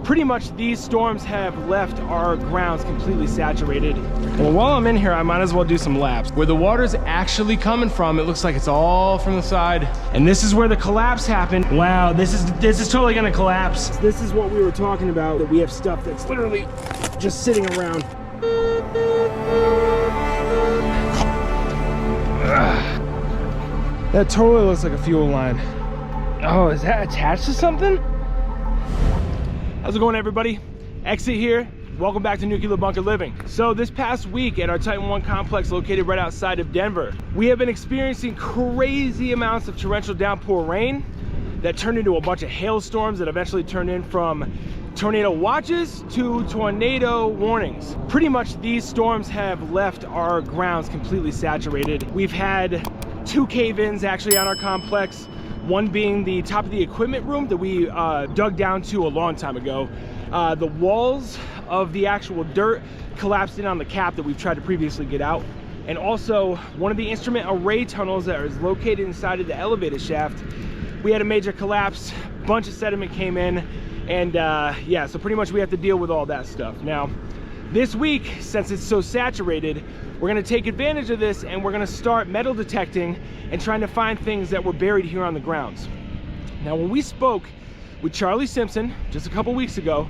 Pretty much these storms have left our grounds completely saturated. Well, while I'm in here, I might as well do some laps. Where the water's actually coming from, it looks like it's all from the side. And this is where the collapse happened. Wow, this is totally gonna collapse. This is what we were talking about, that we have stuff that's literally just sitting around. That totally looks like a fuel line. Oh, is that attached to something? How's it going, everybody? Exit here. Welcome back to Nuclear Bunker Living. So this past week at our Titan 1 complex located right outside of Denver, we have been experiencing crazy amounts of torrential downpour rain that turned into a bunch of hailstorms that eventually turned in from tornado watches to tornado warnings. Pretty much these storms have left our grounds completely saturated. We've had 2 cave-ins actually on our complex, one being the top of the equipment room that we dug down to a long time ago. The walls of the actual dirt collapsed in on the cap that we've tried to previously get out. And also one of the instrument array tunnels that is located inside of the elevator shaft, we had a major collapse, bunch of sediment came in, and yeah, so pretty much we have to deal with all that stuff. Now, this week, since it's so saturated, we're gonna take advantage of this and we're gonna start metal detecting and trying to find things that were buried here on the grounds. Now, when we spoke with Charlie Simpson just a couple weeks ago,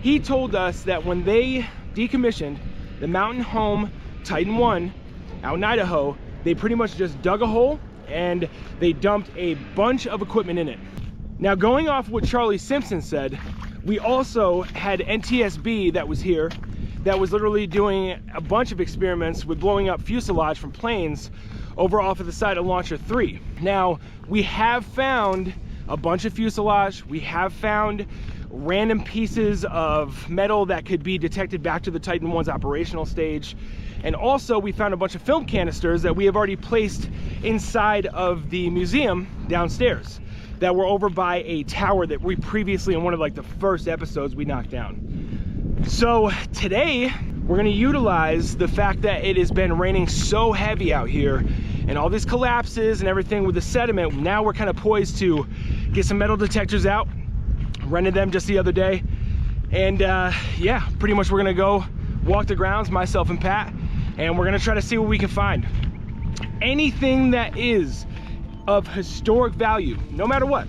he told us that when they decommissioned the mountain home Titan 1 out in Idaho, they pretty much just dug a hole and they dumped a bunch of equipment in it. Now, going off what Charlie Simpson said, we also had NTSB that was here that was literally doing a bunch of experiments with blowing up fuselage from planes over off of the side of Launcher 3. Now, we have found a bunch of fuselage. We have found random pieces of metal that could be detected back to the Titan 1's operational stage. And also we found a bunch of film canisters that we have already placed inside of the museum downstairs that were over by a tower that we previously, in one of like the first episodes, we knocked down. So today we're gonna utilize the fact that it has been raining so heavy out here and all these collapses and everything with the sediment. Now we're kind of poised to get some metal detectors out. Rented them just the other day. And yeah, pretty much we're gonna go walk the grounds, myself and Pat, and we're gonna try to see what we can find. Anything that is of historic value, no matter what,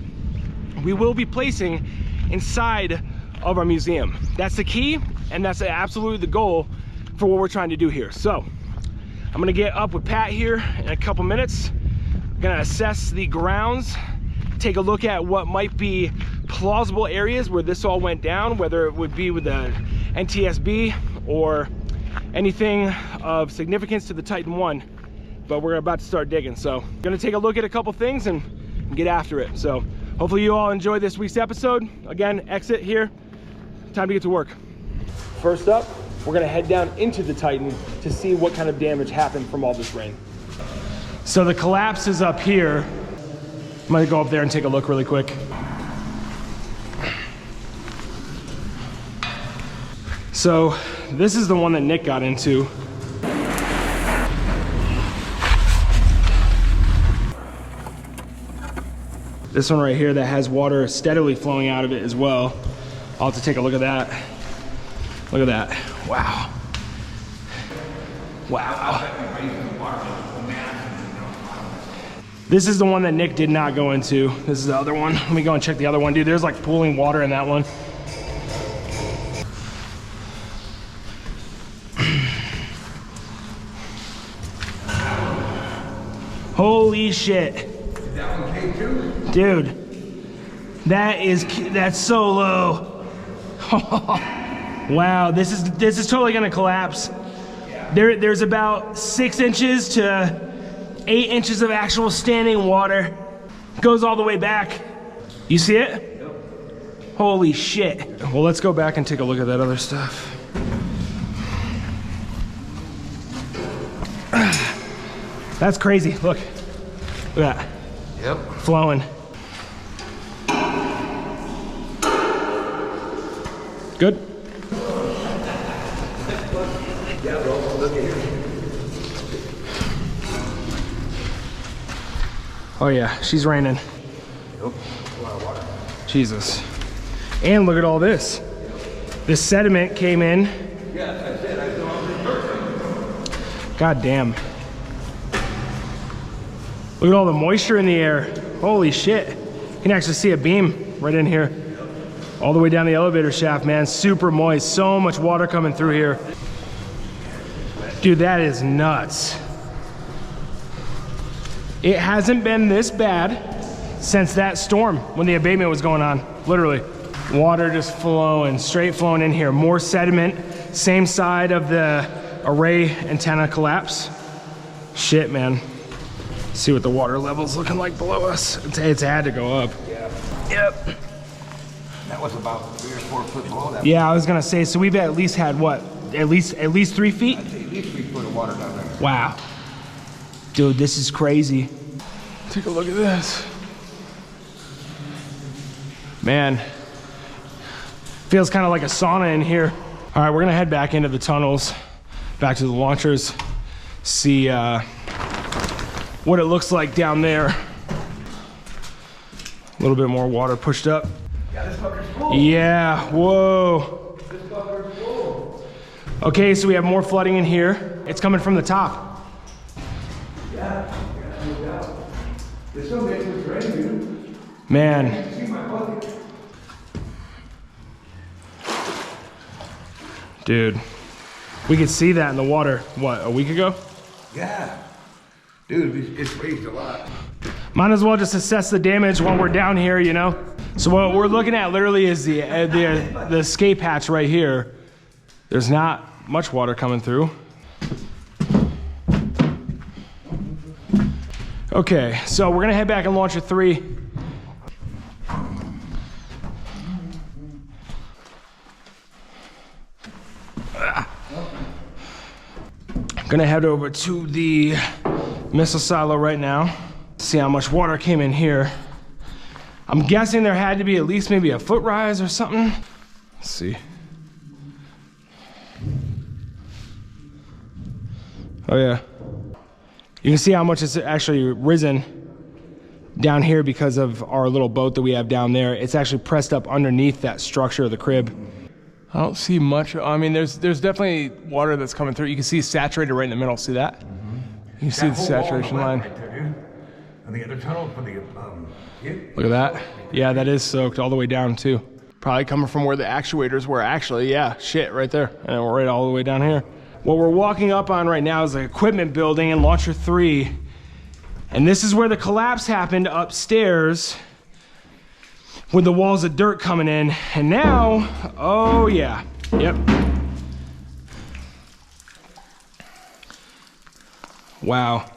we will be placing inside of our museum. That's the key, and that's absolutely the goal for what we're trying to do here. So I'm gonna get up with Pat here in a couple minutes. I'm gonna assess the grounds, take a look at what might be plausible areas where this all went down, whether it would be with the NTSB or anything of significance to the Titan 1. But we're about to start digging, so gonna take a look at a couple things and get after it. So hopefully you all enjoy this week's episode. Again, exit here, time to get to work. First up, we're gonna head down into the Titan to see what kind of damage happened from all this rain. So the collapse is up here. I'm gonna go up there and take a look really quick. So this is the one that Nick got into. This one right here that has water steadily flowing out of it as well. I'll have to take a look at that. Look at that. Wow. Wow. This is the one that Nick did not go into. This is the other one. Let me go and check the other one. Dude, there's like pooling water in that one. Holy shit. Is that one K2? Dude, that's so low. Wow, this is totally gonna collapse. Yeah. There's about 6 inches to 8 inches of actual standing water. Goes all the way back. You see it? Yep. Holy shit. Well, let's go back and take a look at that other stuff. That's crazy. Look. Look at that. Yep. Flowing. Good? Yeah, bro. Look at here. Oh yeah, she's raining. Yep. A lot of water. Jesus. And look at all this. Yeah. The sediment came in. Yeah, that's it. I saw it. God damn. Look at all the moisture in the air. Holy shit. You can actually see a beam right in here. All the way down the elevator shaft, man. Super moist. So much water coming through here. Dude, that is nuts. It hasn't been this bad since that storm when the abatement was going on, literally. Water just flowing, straight flowing in here. More sediment, same side of the array antenna collapse. Shit, man. See what the water level's looking like below us. It's had to go up. Yeah. Yep. That was about 3 or 4 foot below that. Yeah, I was gonna say, so we've at least had what? At least 3 feet? I'd say at least 3 foot of water down there. Wow. Dude, this is crazy. Take a look at this. Man, feels kind of like a sauna in here. All right, we're gonna head back into the tunnels, back to the launchers, see what it looks like down there. A little bit more water pushed up. Yeah, this fucker's full. Yeah, whoa. This fucker's full. Okay, so we have more flooding in here. It's coming from the top. Yeah, no doubt. There's some days it's raining, dude. Man. You see my bucket? Dude, we could see that in the water, what, a week ago? Yeah. Dude, it's raised a lot. Might as well just assess the damage while we're down here, you know? So what we're looking at literally is the escape hatch right here. There's not much water coming through. Okay, so we're gonna head back in launcher 3. Gonna head over to the missile silo right now. See how much water came in here. I'm guessing there had to be at least maybe a foot rise or something. Let's see. Oh yeah. You can see how much it's actually risen down here because of our little boat that we have down there. It's actually pressed up underneath that structure of the crib. I don't see much. I mean, there's definitely water that's coming through. You can see it's saturated right in the middle. See that? Mm-hmm. You can see the saturation line. Right there, dude. And the other tunnel for the Look at that. Yeah, that is soaked all the way down too. Probably coming from where the actuators were actually. Yeah, shit, right there. And we're right all the way down here. What we're walking up on right now is the equipment building in launcher 3. And this is where the collapse happened upstairs with the walls of dirt coming in. And now, oh yeah, yep. Wow.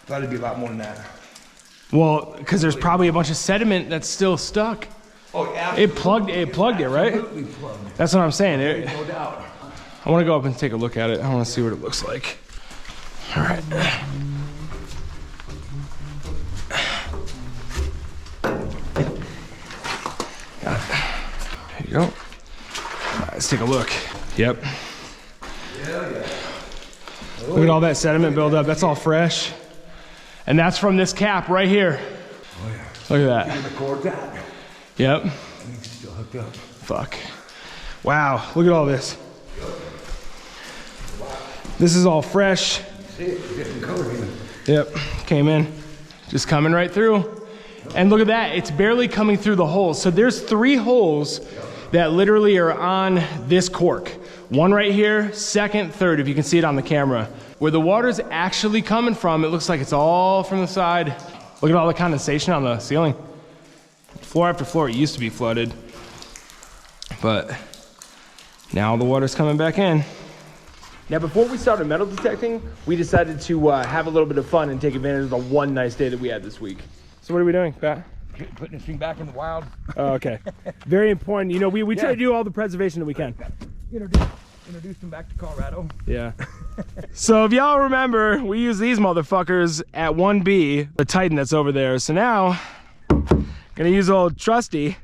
Thought it'd be a lot more than that. Well, because there's probably a bunch of sediment that's still stuck. Oh, yeah. It plugged it, right? Absolutely plugged. That's what I'm saying. No doubt. I want to go up and take a look at it. I want to see what it looks like. All right. Got it. There you go. All right, let's take a look. Yep. Yeah. Look at all that sediment buildup. That's all fresh. And that's from this cap right here. Oh, yeah. Look at that. The cord's out. Yep. It's still hooked up. Fuck. Wow. Look at all this. This is all fresh. See it? Different color even. Yep. Came in. Just coming right through. And look at that. It's barely coming through the holes. So there's 3 holes that literally are on this cork. One right here, second, third, if you can see it on the camera. Where the water's actually coming from, it looks like it's all from the side. Look at all the condensation on the ceiling. Floor after floor, it used to be flooded. But now the water's coming back in. Now, before we started metal detecting, we decided to have a little bit of fun and take advantage of the one nice day that we had this week. So what are we doing, Pat? Putting this thing back in the wild. Oh, okay. Very important. You know, we try to do all the preservation that we can. Introduce them back to Colorado. Yeah. So if y'all remember, we use these motherfuckers at 1B, the Titan that's over there. So now, gonna use old Trusty.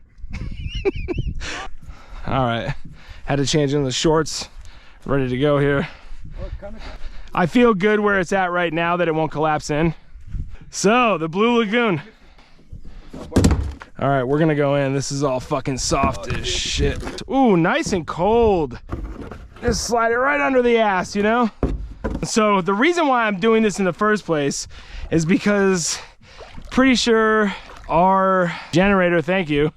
All right. Had to change into the shorts. Ready to go here. I feel good where it's at right now that it won't collapse in. So, the Blue Lagoon. All right, we're gonna go in. This is all fucking soft as shit. Ooh, nice and cold. Just slide it right under the ass, you know? So the reason why I'm doing this in the first place is because pretty sure our generator, thank you,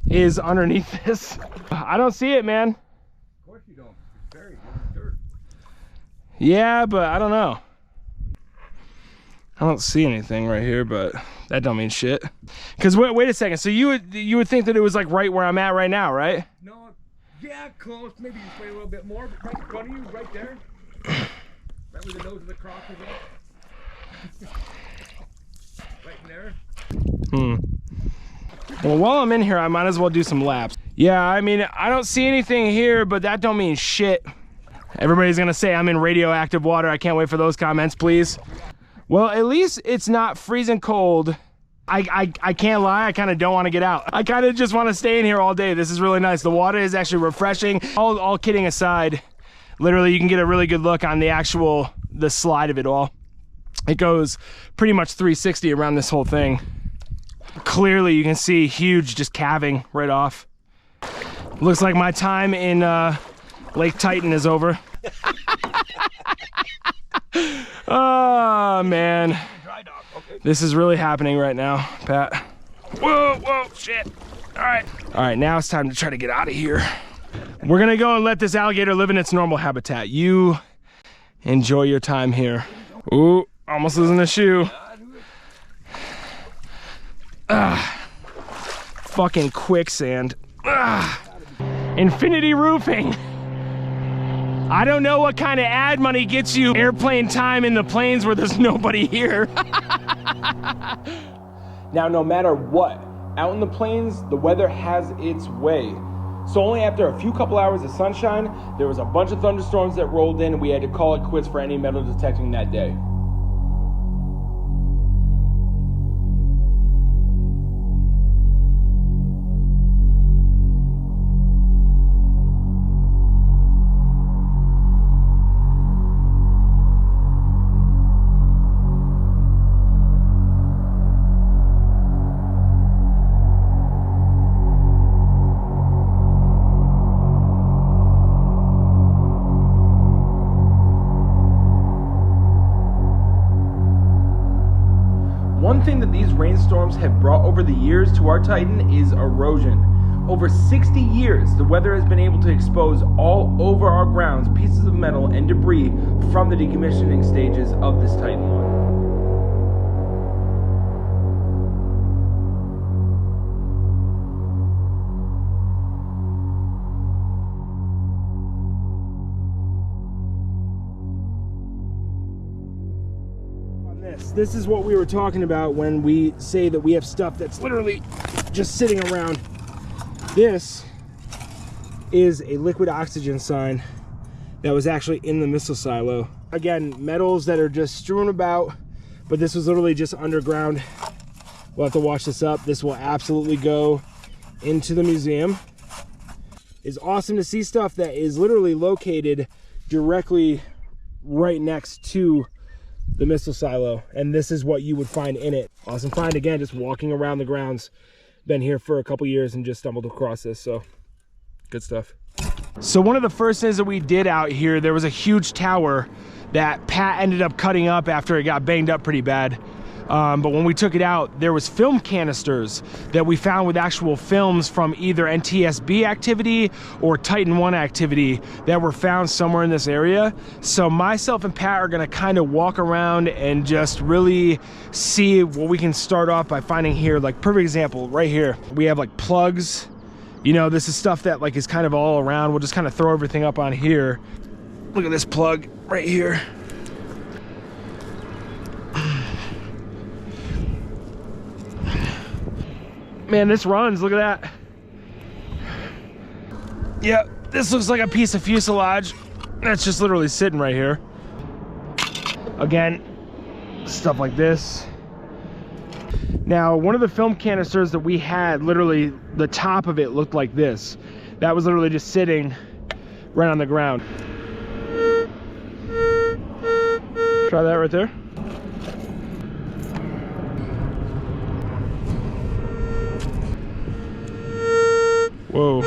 is underneath this. I don't see it, man. Of course you don't. It's buried in the dirt. Yeah, but I don't know. I don't see anything right here, but that don't mean shit. Cause wait a second. So you would think that it was like right where I'm at right now, right? No, yeah, close. Maybe just wait a little bit more, but right in front of you, right there. Right where the nose of the cross is at. Right in there. Well, while I'm in here, I might as well do some laps. Yeah, I mean, I don't see anything here, but that don't mean shit. Everybody's gonna say I'm in radioactive water. I can't wait for those comments, please. Well, at least it's not freezing cold. I can't lie, I kind of don't want to get out. I kind of just want to stay in here all day. This is really nice. The water is actually refreshing. All kidding aside, literally you can get a really good look on the slide of it all. It goes pretty much 360 around this whole thing. Clearly you can see huge just calving right off. Looks like my time in Lake Titan is over. Oh man, this is really happening right now, Pat. Whoa, shit. All right, now it's time to try to get out of here. We're gonna go and let this alligator live in its normal habitat. You enjoy your time here. Ooh, almost losing a shoe. Fucking quicksand. Infinity roofing. I don't know what kind of ad money gets you airplane time in the planes where there's nobody here. Now, no matter what, out in the plains, the weather has its way. So only after a couple hours of sunshine, there was a bunch of thunderstorms that rolled in, and we had to call it quits for any metal detecting that day. One thing that these rainstorms have brought over the years to our Titan is erosion. Over 60 years, the weather has been able to expose all over our grounds pieces of metal and debris from the decommissioning stages of this Titan 1. This is what we were talking about when we say that we have stuff that's literally just sitting around. This is a liquid oxygen sign that was actually in the missile silo. Again, metals that are just strewn about, but this was literally just underground. We'll have to wash this up. This will absolutely go into the museum. It's awesome to see stuff that is literally located directly right next to the missile silo, and this is what you would find in it. Awesome find again, just walking around the grounds. Been here for a couple years and just stumbled across this, so good stuff. So one of the first things that we did out here, there was a huge tower that Pat ended up cutting up after it got banged up pretty bad. But when we took it out, there was film canisters that we found with actual films from either NTSB activity or Titan 1 activity that were found somewhere in this area. So myself and Pat are gonna kind of walk around and just really see what we can start off by finding here. Like perfect example, right here, we have like plugs. You know, this is stuff that like is kind of all around. We'll just kind of throw everything up on here. Look at this plug right here. Man, this runs, look at that. Yeah, this looks like a piece of fuselage that's just literally sitting right here. Again, stuff like this. Now, one of the film canisters that we had, literally the top of it looked like this. That was literally just sitting right on the ground. Try that right there. Whoa.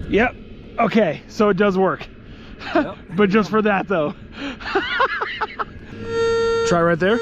Yep. Okay, so it does work. Yep. But just for that though. Try right there.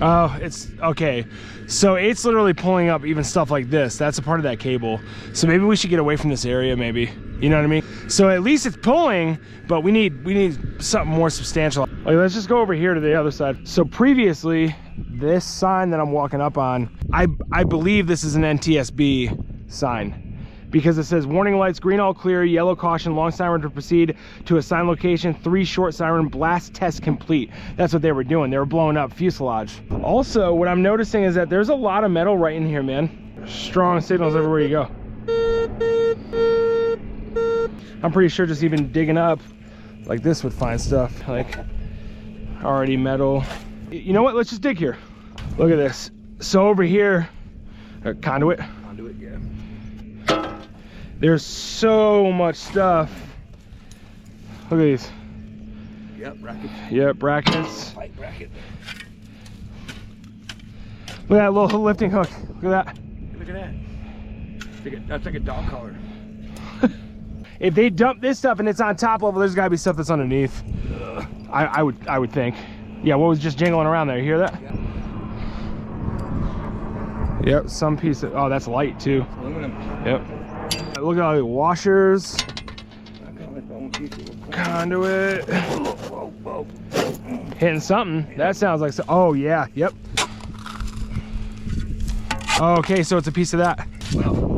Oh, it's okay. So it's literally pulling up even stuff like this. That's a part of that cable. So maybe we should get away from this area, maybe. You know what I mean? So at least it's pulling, but we need something more substantial. Like, let's just go over here to the other side. So previously, this sign that I'm walking up on, I believe this is an NTSB sign, because it says warning lights, green all clear, yellow caution, long siren to proceed to assigned location, 3 short siren, blast test complete. That's what they were doing. They were blowing up fuselage. Also, what I'm noticing is that there's a lot of metal right in here, man. Strong signals everywhere you go. I'm pretty sure just even digging up like this would find stuff like already metal. You know what? Let's just dig here. Look at this. So over here, conduit. Conduit, yeah. There's so much stuff. Look at these. Yep, brackets. Yep, brackets. Pipe bracket. Look at that little lifting hook. Look at that. Look at that. That's like a dog collar. If they dump this stuff and it's on top level, there's gotta be stuff that's underneath. I would think. Yeah, what was just jingling around there? You hear that? Yeah. Yep, some piece of, oh, that's light too. Aluminum. Yep. Look at all the washers. Conduit. Whoa, whoa. Hitting something. That sounds like, oh yeah, yep. Okay, so it's a piece of that. Well.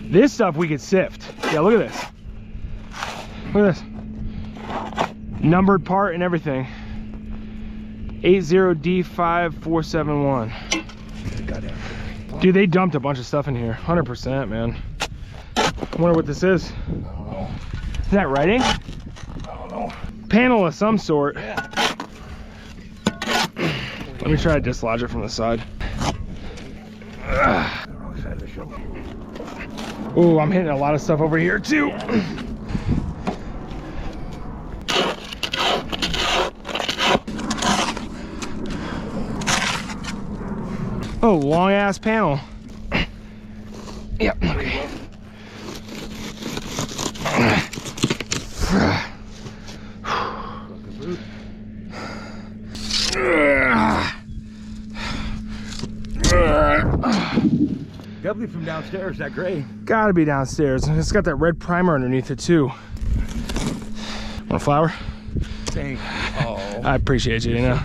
This stuff we could sift. Yeah, look at this. Look at this. Numbered part and everything. 80D5471. Dude, they dumped a bunch of stuff in here. 100%, man. I wonder what this is. I don't know. Is that writing? I don't know. Panel of some sort. Yeah. Let me try to dislodge it from the side. Oh, I'm hitting a lot of stuff over here too. Oh, long ass panel. Yep, okay. Definitely from downstairs, that gray. Gotta be downstairs. It's got that red primer underneath it too. Want a flower? Thanks. Oh. I appreciate you, you know.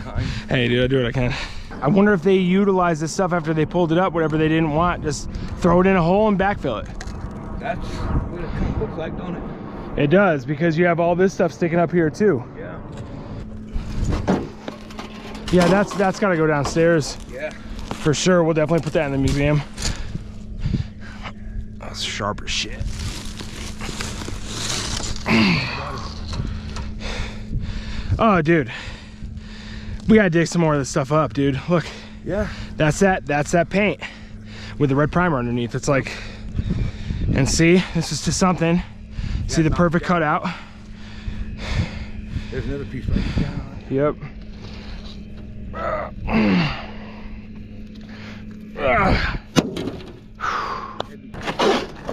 Hey, dude, I do what I can. I wonder if they utilize this stuff after they pulled it up, whatever they didn't want, just throw it in a hole and backfill it. That's what it kind of looks like, don't it? It does, because you have all this stuff sticking up here too. Yeah. Yeah, that's gotta go downstairs. Yeah. For sure, we'll definitely put that in the museum. That's sharp as shit. Oh, dude. We gotta dig some more of this stuff up, dude. Look. Yeah. That's that paint with the red primer underneath. It's like, and see, this is just something. Yeah, see the perfect cutout. There's another piece right there. Yep.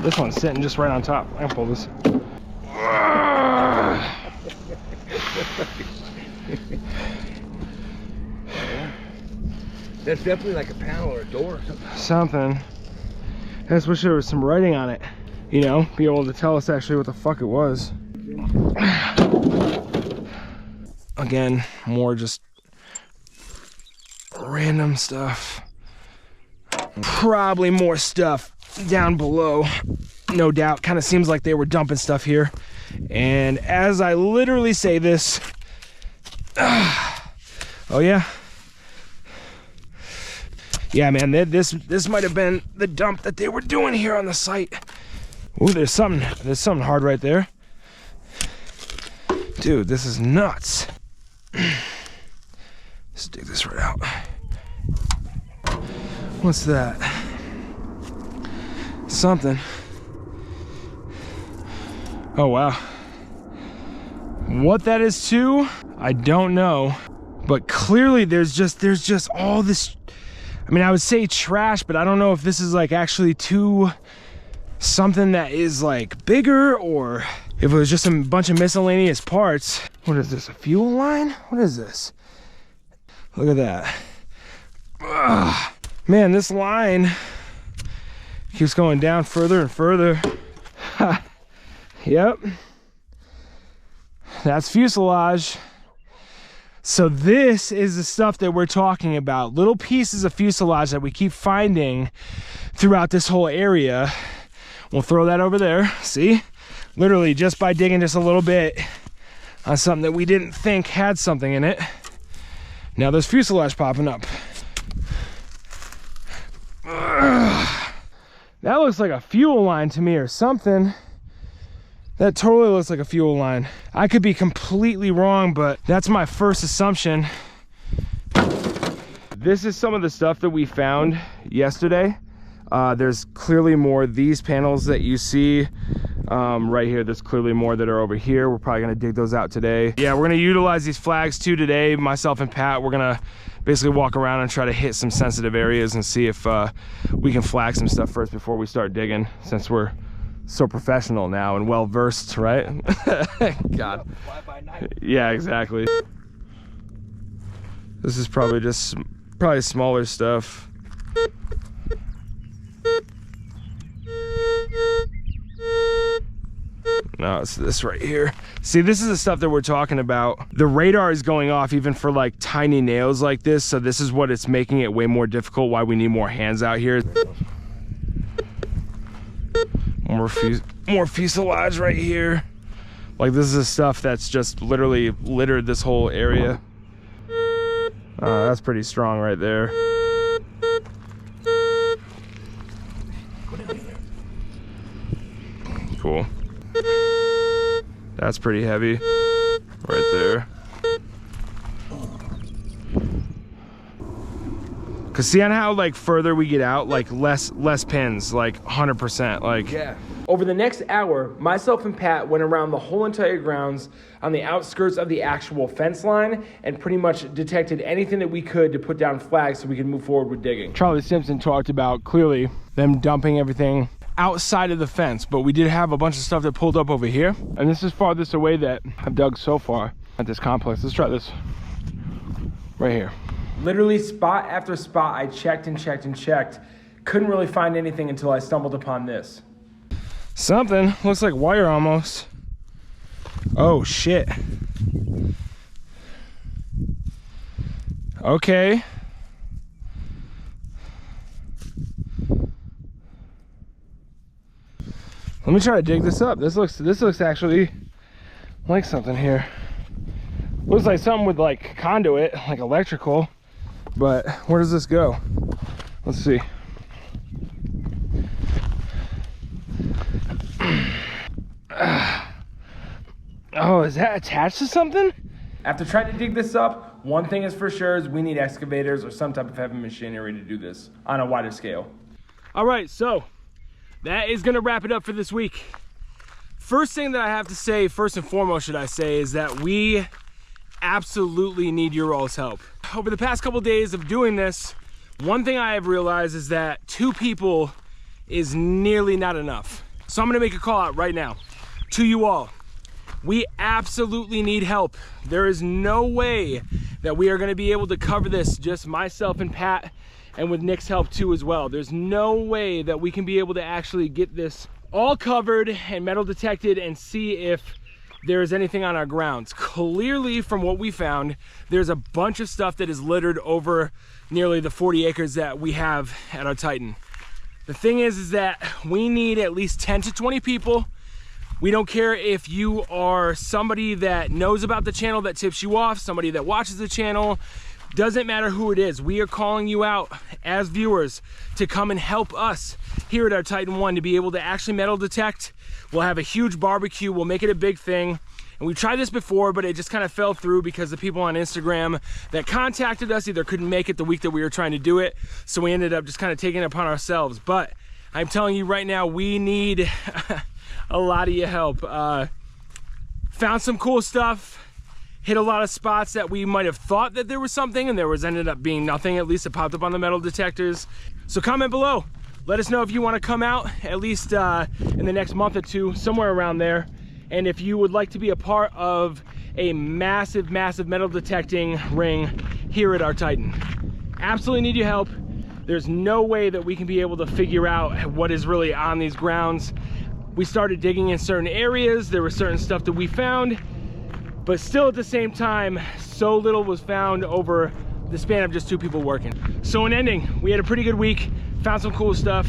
This one's sitting just right on top. I can pull this. That's definitely like a panel or a door or something. Something. I just wish there was some writing on it. You know, be able to tell us actually what the fuck it was. Again, more just random stuff. Probably more stuff down below, no doubt. Kind of seems like they were dumping stuff here. And as I literally say this, oh yeah. Yeah, man, this might have been the dump that they were doing here on the site. Ooh, there's something hard right there. Dude, this is nuts. Let's dig this right out. What's that? Something. Oh, wow. What that is too, I don't know. But clearly there's just all this, I mean, I would say trash, but I don't know if this is like actually something that is like bigger, or if it was just a bunch of miscellaneous parts. What is this, a fuel line? What is this? Look at that. Ugh. Man, this line keeps going down further and further. Yep. That's fuselage. So this is the stuff that we're talking about. Little pieces of fuselage that we keep finding throughout this whole area. We'll throw that over there. See? Literally just by digging just a little bit on something that we didn't think had something in it. Now there's fuselage popping up. Ugh. That looks like a fuel line to me or something. That totally looks like a fuel line. I could be completely wrong, but that's my first assumption. This is some of the stuff that we found yesterday. There's clearly more of these panels that you see right here. There's clearly more that are over here. We're probably gonna dig those out today. Yeah, we're gonna utilize these flags too today. Myself and Pat, we're gonna basically walk around and try to hit some sensitive areas and see if we can flag some stuff first before we start digging, since we're so professional now and well versed, right? God. Yeah, exactly. This is probably just smaller stuff. No, it's this right here. See, this is the stuff that we're talking about. The radar is going off even for like tiny nails like this, so this is what it's making it way more difficult, why we need more hands out here. More fuselage right here. Like, this is the stuff that's just literally littered this whole area. That's pretty strong right there. Cool. That's pretty heavy right there. Cause see on how like further we get out, like less pins, like 100%, like. Yeah. Over the next hour, myself and Pat went around the whole entire grounds on the outskirts of the actual fence line and pretty much detected anything that we could to put down flags so we could move forward with digging. Charlie Simpson talked about clearly them dumping everything outside of the fence, but we did have a bunch of stuff that pulled up over here. And this is farthest away that I've dug so far at this complex. Let's try this right here. Literally spot after spot, I checked and checked and checked. Couldn't really find anything until I stumbled upon this. Something, looks like wire almost. Oh shit. Okay. Let me try to dig this up. This looks actually like something here. Looks like something with like conduit, like electrical. But where does this go? Let's see. Oh, is that attached to something? After trying to dig this up, one thing is for sure is we need excavators or some type of heavy machinery to do this on a wider scale. All right, so that is gonna wrap it up for this week. First thing that I have to say, first and foremost, should I say, is that we absolutely need your all's help. Over the past couple days of doing this, one thing I have realized is that 2 people is nearly not enough. So I'm gonna make a call out right now to you all. We absolutely need help. There is no way that we are gonna be able to cover this, just myself and Pat, and with Nick's help too as well. There's no way that we can be able to actually get this all covered and metal detected and see if there is anything on our grounds. Clearly, from what we found, there's a bunch of stuff that is littered over nearly the 40 acres that we have at our Titan. The thing is that we need at least 10 to 20 people. We don't care if you are somebody that knows about the channel that tips you off, somebody that watches the channel, doesn't matter who it is. We are calling you out as viewers to come and help us here at our Titan 1 to be able to actually metal detect. We'll have a huge barbecue, we'll make it a big thing. And we tried this before, but it just kind of fell through because the people on Instagram that contacted us either couldn't make it the week that we were trying to do it. So we ended up just kind of taking it upon ourselves. But I'm telling you right now, we need a lot of your help. Found some cool stuff, hit a lot of spots that we might have thought that there was something and there was ended up being nothing. At least it popped up on the metal detectors. So comment below. Let us know if you want to come out at least in the next month or two, somewhere around there. And if you would like to be a part of a massive, massive metal detecting ring here at our Titan. Absolutely need your help. There's no way that we can be able to figure out what is really on these grounds. We started digging in certain areas. There was certain stuff that we found, but still at the same time, so little was found over the span of just 2 people working. So in ending, we had a pretty good week, found some cool stuff,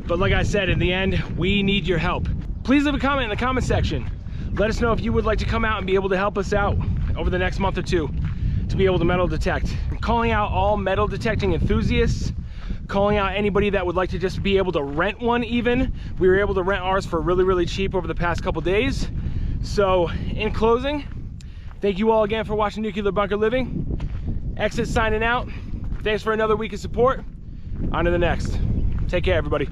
but like I said, in the end, we need your help. Please leave a comment in the comment section. Let us know if you would like to come out and be able to help us out over the next month or 2 to be able to metal detect. I'm calling out all metal detecting enthusiasts, calling out anybody that would like to just be able to rent one even. We were able to rent ours for really, really cheap over the past couple days. So in closing, thank you all again for watching Nuclear Bunker Living. Exit signing out. Thanks for another week of support. On to the next. Take care, everybody.